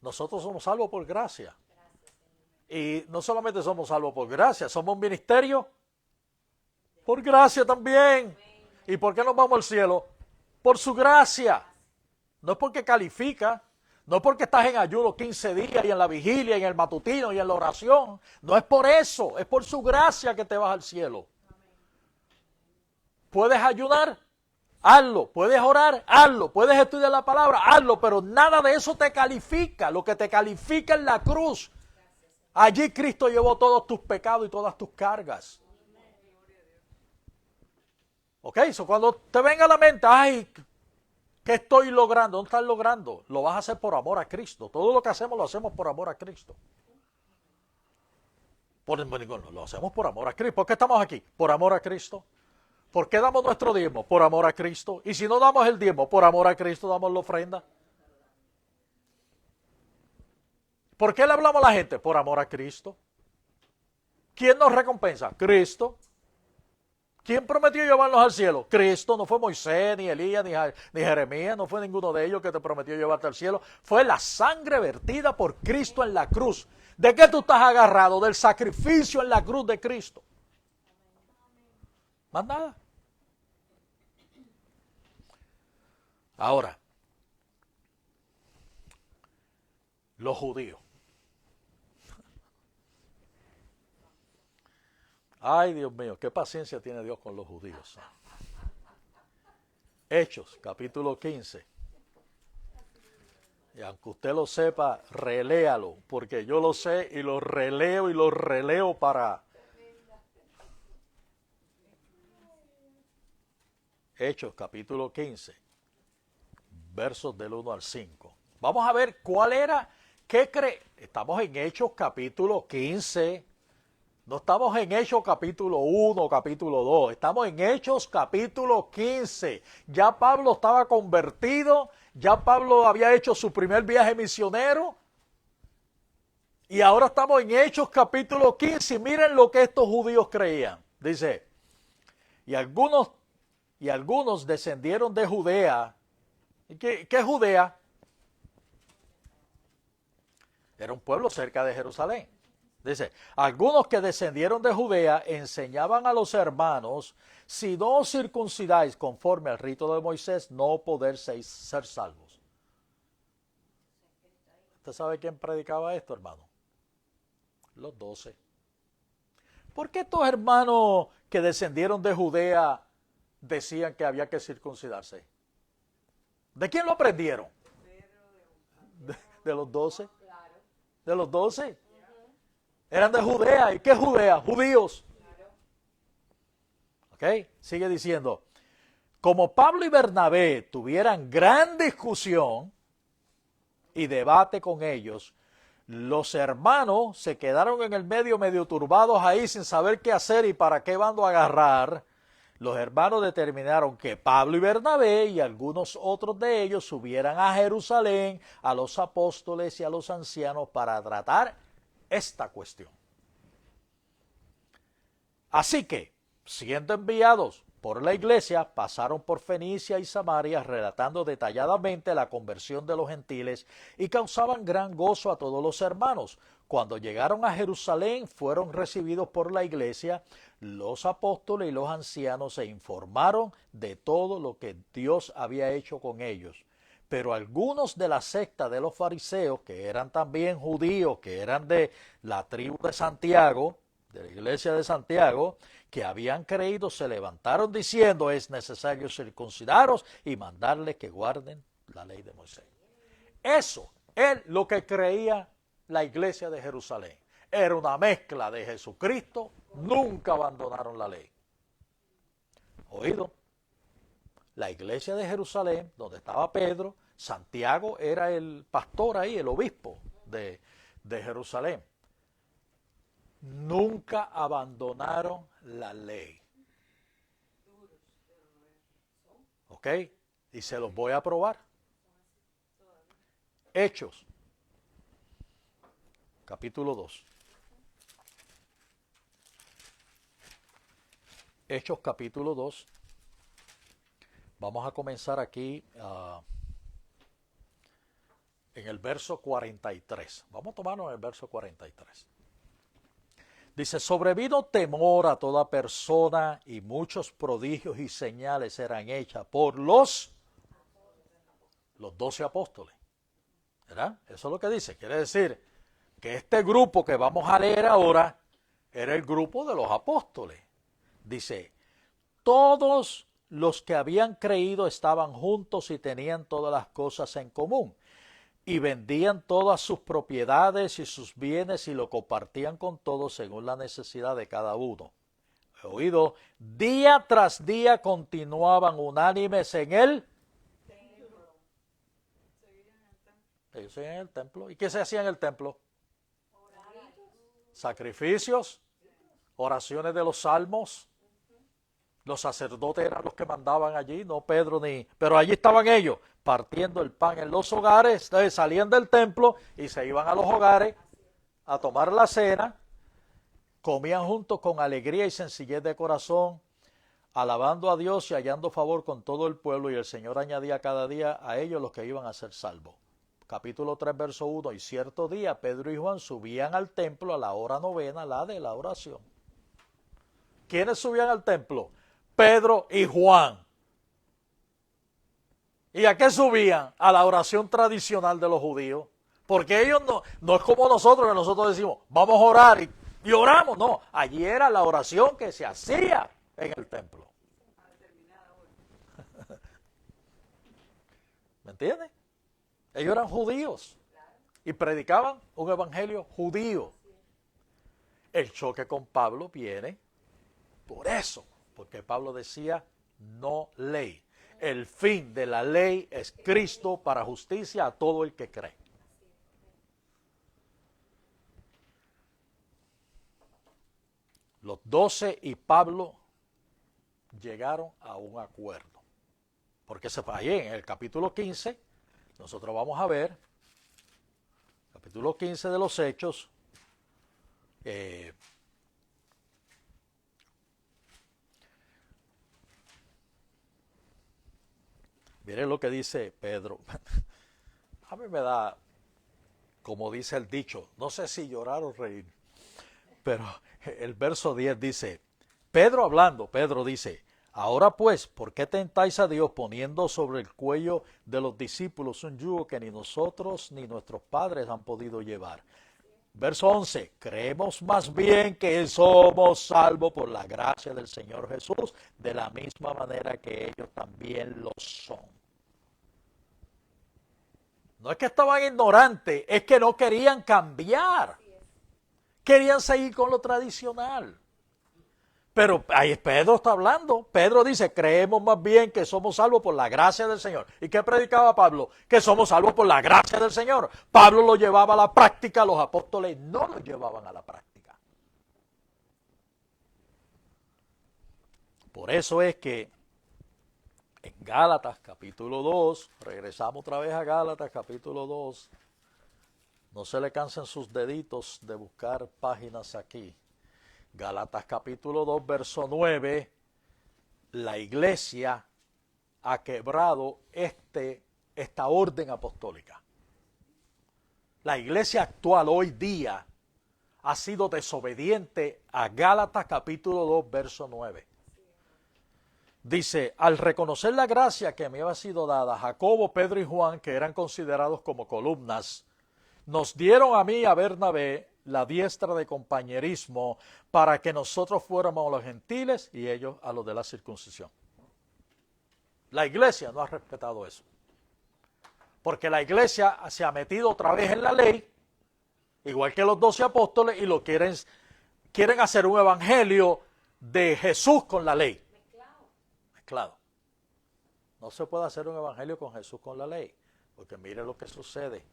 [SPEAKER 1] Nosotros somos salvos por gracia. Y no solamente somos salvos por gracia, somos un ministerio por gracia también. ¿Y por qué nos vamos al cielo? Por su gracia. No es porque califica, no es porque estás en ayuno 15 días y en la vigilia, y en el matutino y en la oración. No es por eso, es por su gracia que te vas al cielo. ¿Puedes ayunar? Hazlo. ¿Puedes orar? Hazlo. ¿Puedes estudiar la palabra? Hazlo. Pero nada de eso te califica. Lo que te califica es la cruz. Allí Cristo llevó todos tus pecados y todas tus cargas. Ok, so cuando te venga a la mente, ay, ¿qué estoy logrando? ¿Dónde estás logrando? Lo vas a hacer por amor a Cristo. Todo lo que hacemos lo hacemos por amor a Cristo. Lo hacemos por amor a Cristo. ¿Por qué estamos aquí? Por amor a Cristo. ¿Por qué damos nuestro diezmo? Por amor a Cristo. Y si no damos el diezmo, por amor a Cristo damos la ofrenda. ¿Por qué le hablamos a la gente? Por amor a Cristo. ¿Quién nos recompensa? Cristo. ¿Quién prometió llevarnos al cielo? Cristo, no fue Moisés, ni Elías, ni Jeremías, no fue ninguno de ellos que te prometió llevarte al cielo. Fue la sangre vertida por Cristo en la cruz. ¿De qué tú estás agarrado? Del sacrificio en la cruz de Cristo. Más nada. Ahora, los judíos. Ay, Dios mío, qué paciencia tiene Dios con los judíos. Hechos, capítulo 15. Y aunque usted lo sepa, reléalo, porque yo lo sé y lo releo para... Hechos, capítulo 15, versos del 1 al 5. Vamos a ver cuál era, Estamos en Hechos, capítulo 15. No estamos en Hechos capítulo 1, capítulo 2. Estamos en Hechos capítulo 15. Ya Pablo estaba convertido. Ya Pablo había hecho su primer viaje misionero. Y ahora estamos en Hechos capítulo 15. Y miren lo que estos judíos creían. Dice, y algunos descendieron de Judea. ¿Qué es Judea? Era un pueblo cerca de Jerusalén. Dice, algunos que descendieron de Judea enseñaban a los hermanos, si no os circuncidáis conforme al rito de Moisés, no podéis ser salvos. ¿Usted sabe quién predicaba esto, hermano? Los 12. ¿Por qué estos hermanos que descendieron de Judea decían que había que circuncidarse? ¿De quién lo aprendieron? ¿De los 12? ¿De los 12? Eran de Judea. ¿Y qué es Judea? Judíos. ¿Ok? Sigue diciendo. Como Pablo y Bernabé tuvieran gran discusión y debate con ellos, los hermanos se quedaron en el medio turbados ahí sin saber qué hacer y para qué bando agarrar. Los hermanos determinaron que Pablo y Bernabé y algunos otros de ellos subieran a Jerusalén a los apóstoles y a los ancianos para tratar esta cuestión. Así que, siendo enviados por la iglesia, pasaron por Fenicia y Samaria relatando detalladamente la conversión de los gentiles y causaban gran gozo a todos los hermanos. Cuando llegaron a Jerusalén, fueron recibidos por la iglesia, los apóstoles y los ancianos se informaron de todo lo que Dios había hecho con ellos. Pero algunos de la secta de los fariseos, que eran también judíos, que eran de la tribu de Santiago, de la iglesia de Santiago, que habían creído, se levantaron diciendo, es necesario circuncidaros y mandarles que guarden la ley de Moisés. Eso es lo que creía la iglesia de Jerusalén. Era una mezcla de Jesucristo, nunca abandonaron la ley. ¿Oído? La iglesia de Jerusalén, donde estaba Pedro, Santiago era el pastor ahí, el obispo de Jerusalén. Nunca abandonaron la ley. ¿Ok? Y se los voy a probar. Hechos, capítulo 2. Hechos, capítulo 2. Vamos a comenzar aquí en el verso 43. Vamos a tomarnos en el verso 43. Dice, sobrevino temor a toda persona y muchos prodigios y señales eran hechas por los 12 apóstoles. ¿Verdad? Eso es lo que dice. Quiere decir que este grupo que vamos a leer ahora era el grupo de los apóstoles. Dice, todos los que habían creído estaban juntos y tenían todas las cosas en común. Y vendían todas sus propiedades y sus bienes y lo compartían con todos según la necesidad de cada uno. He oído, día tras día continuaban unánimes en el templo. Ellos seguían en el templo. ¿Y qué se hacía en el templo? Sacrificios, oraciones de los salmos. Los sacerdotes eran los que mandaban allí, no Pedro ni... Pero allí estaban ellos, partiendo el pan en los hogares. Entonces salían del templo y se iban a los hogares a tomar la cena. Comían juntos con alegría y sencillez de corazón, alabando a Dios y hallando favor con todo el pueblo, y el Señor añadía cada día a ellos los que iban a ser salvos. Capítulo 3, verso 1, y cierto día Pedro y Juan subían al templo a la hora novena, la de la oración. ¿Quiénes subían al templo? Pedro y Juan. ¿Y a qué subían? A la oración tradicional de los judíos. Porque ellos no es como nosotros, que nosotros decimos, vamos a orar y oramos. No, allí era la oración que se hacía en el templo. ¿Me entiendes? Ellos eran judíos y predicaban un evangelio judío. El choque con Pablo viene por eso, porque Pablo decía, no ley. El fin de la ley es Cristo para justicia a todo el que cree. Los 12 y Pablo llegaron a un acuerdo. Porque se fue ahí en el capítulo 15, nosotros vamos a ver, capítulo 15 de los Hechos, miren lo que dice Pedro. A mí me da, como dice el dicho, no sé si llorar o reír, pero el verso 10 dice, Pedro hablando, Pedro dice, ahora pues, ¿por qué tentáis a Dios poniendo sobre el cuello de los discípulos un yugo que ni nosotros ni nuestros padres han podido llevar? Verso 11, creemos más bien que somos salvos por la gracia del Señor Jesús, de la misma manera que ellos también lo son. No es que estaban ignorantes, es que no querían cambiar. Querían seguir con lo tradicional. Pero ahí Pedro está hablando. Pedro dice, creemos más bien que somos salvos por la gracia del Señor. ¿Y qué predicaba Pablo? Que somos salvos por la gracia del Señor. Pablo lo llevaba a la práctica, los apóstoles no lo llevaban a la práctica. Por eso es que en Gálatas capítulo 2, regresamos otra vez a Gálatas capítulo 2, no se le cansen sus deditos de buscar páginas aquí. Gálatas capítulo 2, verso 9, la iglesia ha quebrado esta orden apostólica. La iglesia actual hoy día ha sido desobediente a Gálatas capítulo 2, verso 9. Dice, al reconocer la gracia que me había sido dada, Jacobo, Pedro y Juan, que eran considerados como columnas, nos dieron a mí y a Bernabé la diestra de compañerismo para que nosotros fuéramos a los gentiles y ellos a los de la circuncisión. La iglesia no ha respetado eso. Porque la iglesia se ha metido otra vez en la ley, igual que los 12 apóstoles, y lo quieren hacer un evangelio de Jesús con la ley. Mezclado. No se puede hacer un evangelio con Jesús con la ley, porque mire lo que sucede.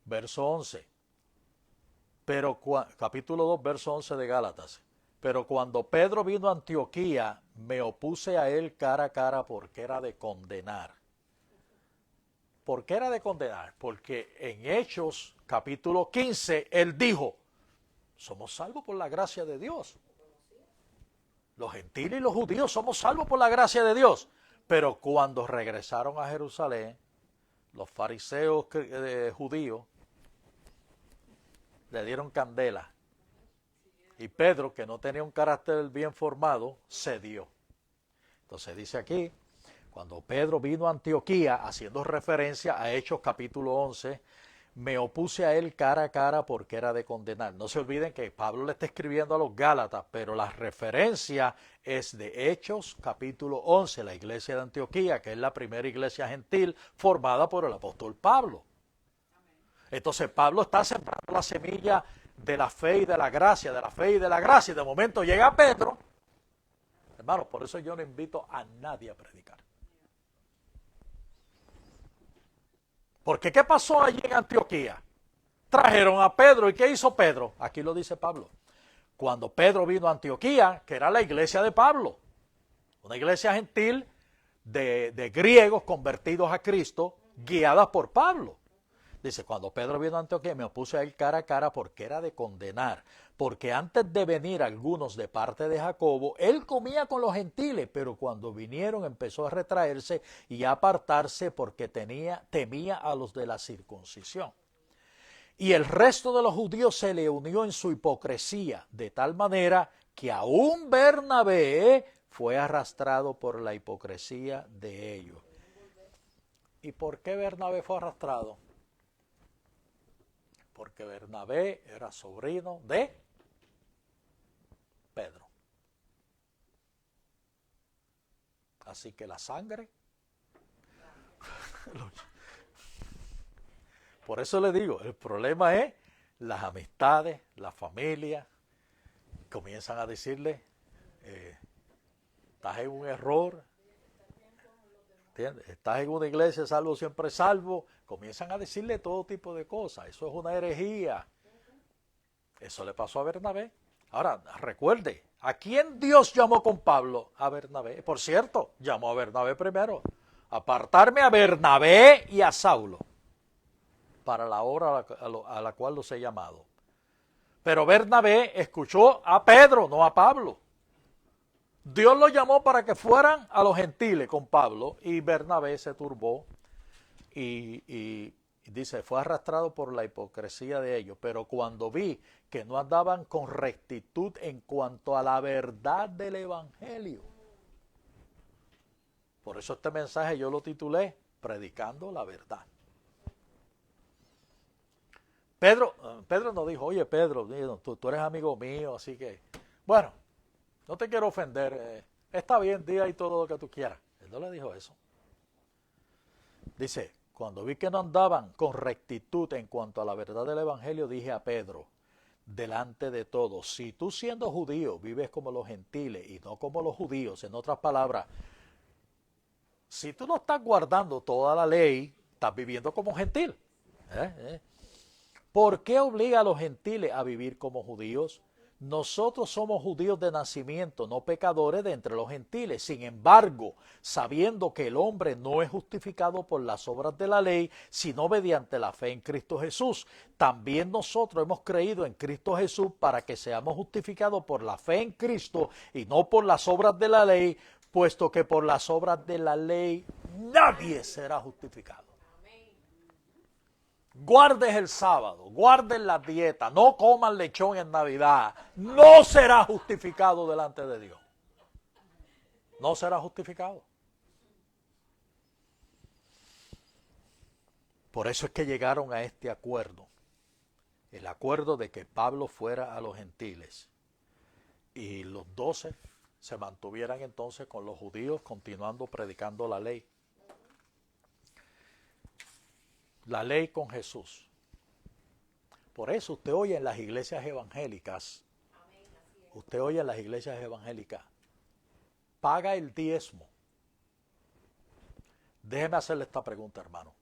[SPEAKER 1] Verso 11, capítulo 2, verso 11 de Gálatas. Pero cuando Pedro vino a Antioquía, me opuse a él cara a cara porque era de condenar. ¿Por qué era de condenar? Porque en Hechos, capítulo 15, él dijo, somos salvos por la gracia de Dios. Los gentiles y los judíos somos salvos por la gracia de Dios. Pero cuando regresaron a Jerusalén, los fariseos judíos le dieron candela. Y Pedro, que no tenía un carácter bien formado, cedió. Entonces dice aquí, cuando Pedro vino a Antioquía, haciendo referencia a Hechos capítulo 11, me opuse a él cara a cara porque era de condenar. No se olviden que Pablo le está escribiendo a los Gálatas, pero la referencia es de Hechos capítulo 11, la iglesia de Antioquía, que es la primera iglesia gentil formada por el apóstol Pablo. Entonces Pablo está sembrando la semilla de la fe y de la gracia, de la fe y de la gracia, y de momento llega Pedro. Hermanos, por eso yo no invito a nadie a predicar. Porque ¿qué pasó allí en Antioquía? Trajeron a Pedro, ¿y qué hizo Pedro? Aquí lo dice Pablo. Cuando Pedro vino a Antioquía, que era la iglesia de Pablo, una iglesia gentil de griegos convertidos a Cristo, guiadas por Pablo. Dice, cuando Pedro vino a Antioquía me opuse a él cara a cara porque era de condenar. Porque antes de venir algunos de parte de Jacobo, él comía con los gentiles, pero cuando vinieron empezó a retraerse y a apartarse porque temía a los de la circuncisión. Y el resto de los judíos se le unió en su hipocresía, de tal manera que aún Bernabé fue arrastrado por la hipocresía de ellos. ¿Y por qué Bernabé fue arrastrado? Porque Bernabé era sobrino de Pedro. Así que la sangre. Por eso le digo, el problema es las amistades, la familia, comienzan a decirle, estás en un error, ¿entiendes? Estás en una iglesia, salvo siempre salvo, comienzan a decirle todo tipo de cosas, eso es una herejía. Eso le pasó a Bernabé. Ahora, recuerde, ¿a quién Dios llamó con Pablo? A Bernabé. Por cierto, llamó a Bernabé primero. Apartarme a Bernabé y a Saulo para la obra a la cual los he llamado. Pero Bernabé escuchó a Pedro, no a Pablo. Dios lo llamó para que fueran a los gentiles con Pablo y Bernabé se turbó y dice, fue arrastrado por la hipocresía de ellos. Pero cuando vi que no andaban con rectitud en cuanto a la verdad del evangelio. Por eso este mensaje yo lo titulé Predicando la verdad. Pedro nos dijo, oye Pedro, tú eres amigo mío, así que, bueno, no te quiero ofender, está bien, di ahí todo lo que tú quieras. Él no le dijo eso. Dice, cuando vi que no andaban con rectitud en cuanto a la verdad del evangelio, dije a Pedro, delante de todos, si tú siendo judío vives como los gentiles y no como los judíos, en otras palabras, si tú no estás guardando toda la ley, estás viviendo como gentil. ¿Por qué obliga a los gentiles a vivir como judíos? Nosotros somos judíos de nacimiento, no pecadores de entre los gentiles. Sin embargo, sabiendo que el hombre no es justificado por las obras de la ley, sino mediante la fe en Cristo Jesús, también nosotros hemos creído en Cristo Jesús para que seamos justificados por la fe en Cristo y no por las obras de la ley, puesto que por las obras de la ley nadie será justificado. Guardes el sábado, guardes la dieta, no coman lechón en Navidad, no será justificado delante de Dios. No será justificado. Por eso es que llegaron a este acuerdo, el acuerdo de que Pablo fuera a los gentiles y los 12 se mantuvieran entonces con los judíos continuando predicando la ley. La ley con Jesús. Por eso usted oye en las iglesias evangélicas, paga el diezmo. Déjeme hacerle esta pregunta, hermano.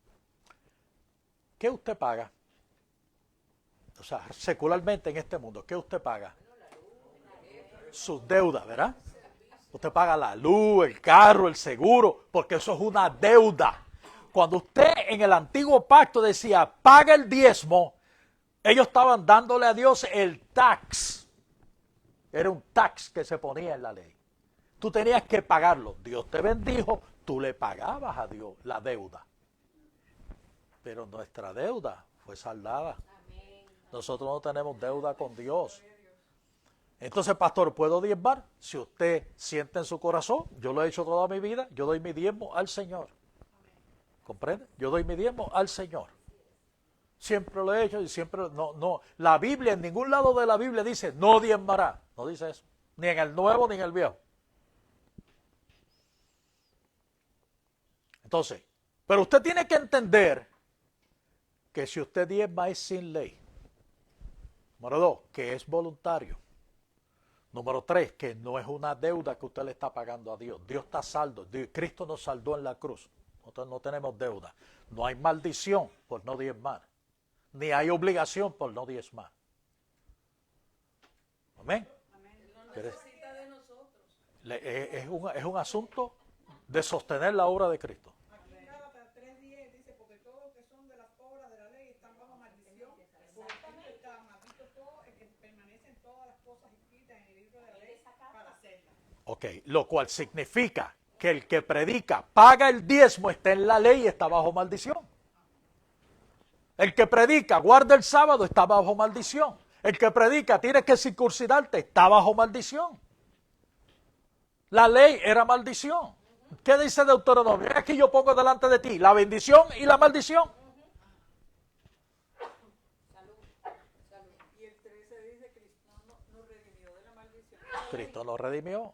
[SPEAKER 1] ¿Qué usted paga? O sea, secularmente en este mundo, ¿qué usted paga? Sus deudas, ¿verdad? Usted paga la luz, el carro, el seguro, porque eso es una deuda. Cuando usted en el antiguo pacto decía, paga el diezmo, ellos estaban dándole a Dios el tax. Era un tax que se ponía en la ley. Tú tenías que pagarlo. Dios te bendijo, tú le pagabas a Dios la deuda. Pero nuestra deuda fue saldada. Nosotros no tenemos deuda con Dios. Entonces, pastor, ¿puedo diezmar? Si usted siente en su corazón, yo lo he hecho toda mi vida, yo doy mi diezmo al Señor. ¿Comprende? Yo doy mi diezmo al Señor. Siempre lo he hecho y siempre, no. La Biblia, en ningún lado de la Biblia dice, no diezmará. No dice eso. Ni en el Nuevo ni en el Viejo. Entonces, pero usted tiene que entender que si usted diezma es sin ley. Número 2, que es voluntario. Número 3, que no es una deuda que usted le está pagando a Dios. Dios está saldo. Cristo nos saldó en la cruz. Nosotros no tenemos deuda. No hay maldición por no diezmar. Ni hay obligación por no diezmar. Amén.
[SPEAKER 2] No necesita de nosotros.
[SPEAKER 1] Es un asunto de sostener la obra de Cristo.
[SPEAKER 3] Aquí en Gálatas 3:10 dice, porque todos los que son de las obras de la ley
[SPEAKER 1] Ok, lo cual significa que el que predica, paga el diezmo, está en la ley y está bajo maldición. El que predica, guarda el sábado, está bajo maldición. El que predica, tienes que circuncidarte, está bajo maldición. La ley era maldición. ¿Qué dice Deuteronomio? Aquí yo pongo delante de ti la bendición y la maldición.
[SPEAKER 2] Y el 13 dice que nos redimió de la maldición.
[SPEAKER 1] Cristo nos redimió.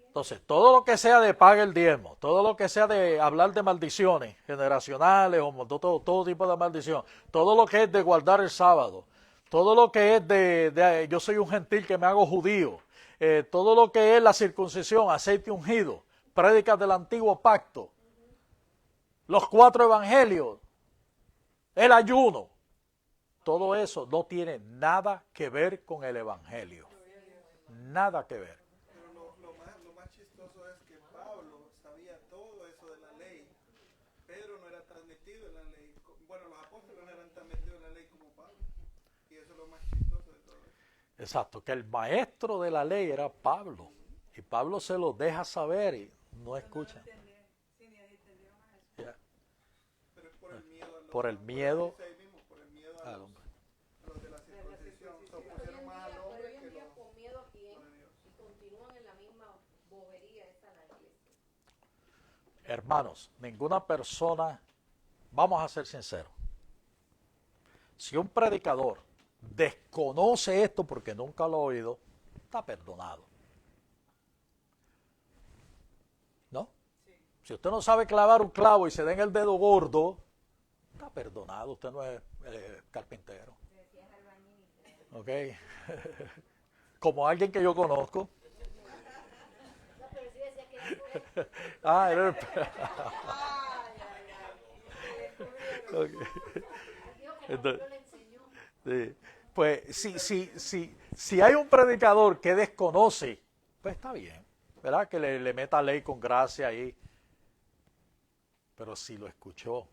[SPEAKER 1] Entonces, todo lo que sea de paga el diezmo, todo lo que sea de hablar de maldiciones generacionales o todo tipo de maldición, todo lo que es de guardar el sábado, todo lo que es de yo soy un gentil que me hago judío, todo lo que es la circuncisión, aceite ungido, prédicas del antiguo pacto, los 4 evangelios, el ayuno, todo eso no tiene nada que ver con el evangelio. Nada que ver.
[SPEAKER 3] Pero lo más chistoso es que Pablo sabía todo eso de la ley. Pedro no era tan metido en la ley. Bueno, los apóstoles no eran tan metidos en la ley como Pablo. Y eso es lo más chistoso de todo.
[SPEAKER 1] Exacto, que el maestro de la ley era Pablo. Y Pablo se lo deja saber y no escucha. Ya.
[SPEAKER 3] Pero es por el miedo a los,
[SPEAKER 1] Por el miedo
[SPEAKER 3] por el mismo, por el miedo a
[SPEAKER 1] al
[SPEAKER 3] los,
[SPEAKER 1] hombre.
[SPEAKER 3] a los de la circuncisión. Se opusieron más al hombre que los
[SPEAKER 4] con miedo a quién
[SPEAKER 3] a Dios.
[SPEAKER 4] y continúan en la misma bobería esta en la iglesia.
[SPEAKER 1] Hermanos, ninguna persona, vamos a ser sinceros, si un predicador desconoce esto porque nunca lo ha oído, está perdonado. ¿No? Si usted no sabe clavar un clavo y se da en el dedo gordo, está perdonado, usted no es carpintero. ¿Ok? Como alguien que yo conozco.
[SPEAKER 4] No, pero sí decía que no.
[SPEAKER 1] Ah, era el... Ok.
[SPEAKER 4] Dijo que
[SPEAKER 1] Entonces,
[SPEAKER 4] no le enseñó.
[SPEAKER 1] sí. Pues si hay un predicador que desconoce, pues está bien, ¿verdad? Que le meta ley con gracia ahí. Pero si lo escuchó,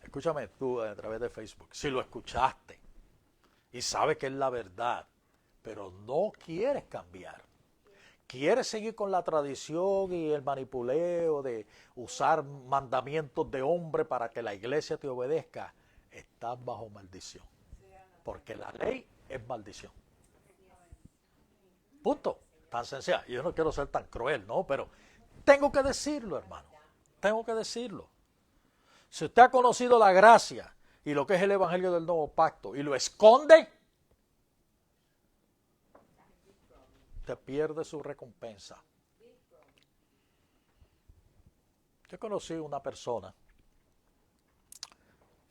[SPEAKER 1] escúchame tú a través de Facebook, si lo escuchaste y sabes que es la verdad, pero no quieres cambiar, quieres seguir con la tradición y el manipuleo de usar mandamientos de hombre para que la iglesia te obedezca, estás bajo maldición. Porque la ley es maldición. Punto. Tan sencilla. Yo no quiero ser tan cruel, ¿no? Pero tengo que decirlo, hermano. Tengo que decirlo. Si usted ha conocido la gracia y lo que es el evangelio del nuevo pacto y lo esconde, te pierde su recompensa. Yo conocí una persona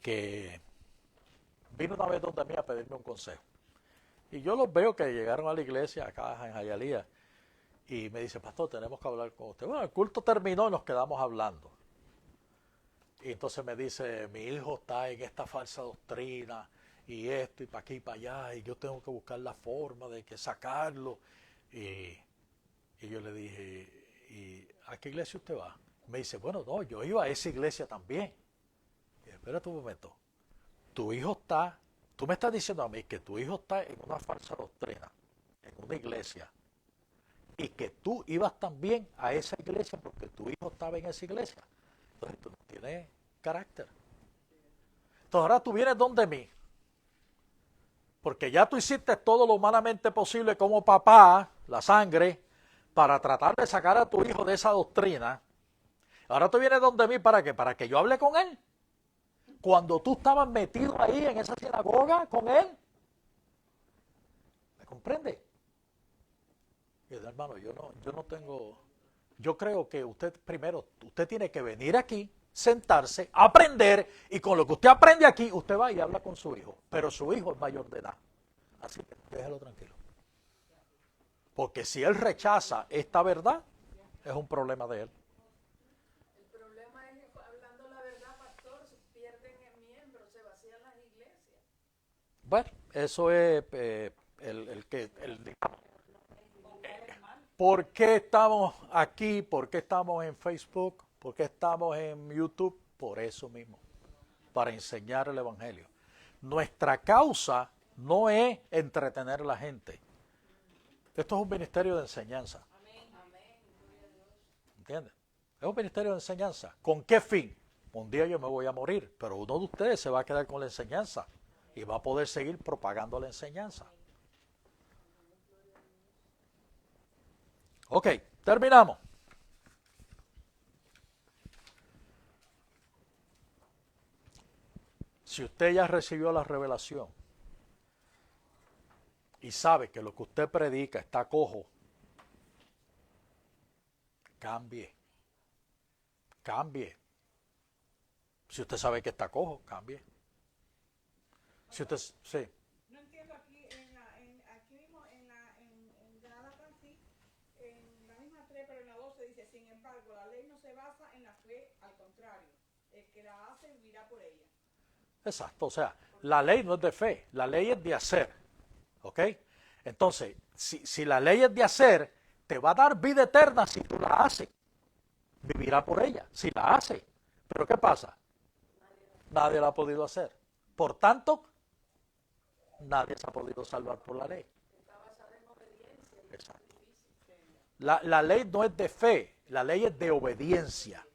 [SPEAKER 1] que vino una vez donde mí a pedirme un consejo. Y yo los veo que llegaron a la iglesia acá en Hialeah y me dice, pastor, tenemos que hablar con usted. Bueno, el culto terminó y nos quedamos hablando. Y entonces me dice, mi hijo está en esta falsa doctrina y esto y para aquí y para allá y yo tengo que buscar la forma de que sacarlo. Y yo le dije, ¿y a qué iglesia usted va? Me dice, bueno, no, yo iba a esa iglesia también. Y dije, espérate un momento, tu hijo está, tú me estás diciendo a mí que tu hijo está en una falsa doctrina, en una iglesia, y que tú ibas también a esa iglesia porque tu hijo estaba en esa iglesia. Entonces tú no tienes carácter. Entonces ahora tú vienes donde mí, porque ya tú hiciste todo lo humanamente posible como papá, la sangre, para tratar de sacar a tu hijo de esa doctrina. Ahora tú vienes donde mí, ¿para qué? Para que yo hable con él. Cuando tú estabas metido ahí en esa sinagoga con él. ¿Me comprende? Y yo, hermano, yo no tengo... Yo creo que usted primero, usted tiene que venir aquí, sentarse, aprender, y con lo que usted aprende aquí, usted va y habla con su hijo. Pero su hijo es mayor de edad. Así que déjelo tranquilo. Porque si él rechaza esta verdad, es un problema de él.
[SPEAKER 2] El problema es que hablando la verdad, pastor, se pierden en miembros, se vacían las iglesias.
[SPEAKER 1] Bueno, eso es ¿por qué estamos aquí? ¿Por qué estamos en Facebook? ¿Por qué estamos en YouTube? Por eso mismo, para enseñar el evangelio. Nuestra causa no es entretener a la gente. Esto es un ministerio de enseñanza. ¿Entienden? Es un ministerio de enseñanza. ¿Con qué fin? Un día yo me voy a morir, pero uno de ustedes se va a quedar con la enseñanza y va a poder seguir propagando la enseñanza. Ok, terminamos. Si usted ya recibió la revelación y sabe que lo que usted predica está cojo, cambie. Cambie. Si usted sabe que está cojo, cambie. Si usted, sí.
[SPEAKER 5] No entiendo aquí, aquí mismo en Gálatas, sí, en la misma 3, pero en la 12 dice, sin embargo, la ley no se basa en la fe, al contrario, el que la hace vivirá por ella.
[SPEAKER 1] Exacto, o sea, la ley no es de fe, la ley es de hacer, ¿ok? Entonces, si la ley es de hacer, te va a dar vida eterna si tú la haces, vivirá por ella, si la hace. Pero ¿qué pasa? Nadie la ha podido hacer. Por tanto, nadie se ha podido salvar por la ley. Exacto. La ley no es de fe, la ley es de obediencia.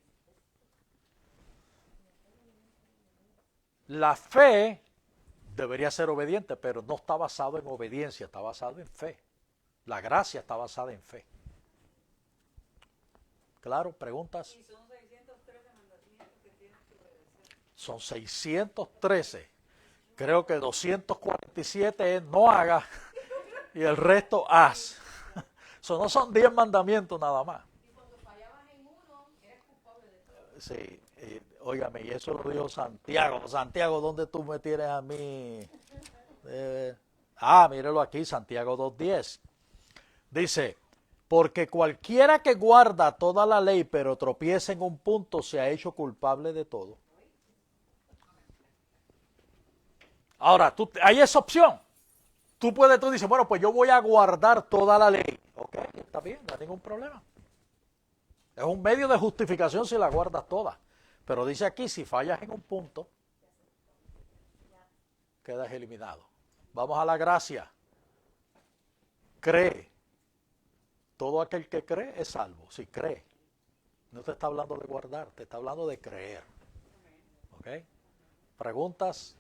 [SPEAKER 1] La fe debería ser obediente, pero no está basado en obediencia, está basado en fe. La gracia está basada en fe. ¿Claro? ¿Preguntas?
[SPEAKER 2] Y son 613 mandamientos que tienes que obedecer.
[SPEAKER 1] Son 613. Creo que 247 es no haga y el resto haz. Eso no son 10 mandamientos nada más.
[SPEAKER 2] Y cuando fallabas en uno, eres culpable de todo.
[SPEAKER 1] Sí, óigame, y eso lo dijo Santiago. Santiago, ¿dónde tú me tienes a mí? Mírelo aquí, Santiago 2:10. Dice, porque cualquiera que guarda toda la ley pero tropieza en un punto se ha hecho culpable de todo. Ahora, hay esa opción. Tú dices, bueno, pues yo voy a guardar toda la ley. Ok, está bien, no hay ningún problema. Es un medio de justificación si la guardas toda. Pero dice aquí, si fallas en un punto, quedas eliminado. Vamos a la gracia. Cree. Todo aquel que cree es salvo. Si cree. No te está hablando de guardar, te está hablando de creer. ¿Ok? ¿Preguntas?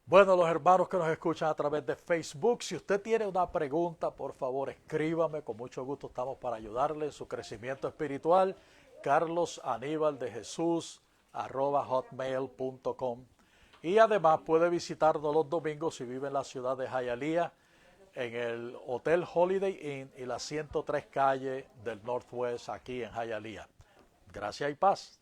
[SPEAKER 1] Bueno, los hermanos que nos escuchan a través de Facebook, si usted tiene una pregunta, por favor, escríbame. Con mucho gusto estamos para ayudarle en su crecimiento espiritual. carlosaníbaldejesús@hotmail.com. Y además puede visitarnos los domingos si vive en la ciudad de Hialeah, en el Hotel Holiday Inn y la 103 calle del Northwest aquí en Hialeah. Gracias y paz.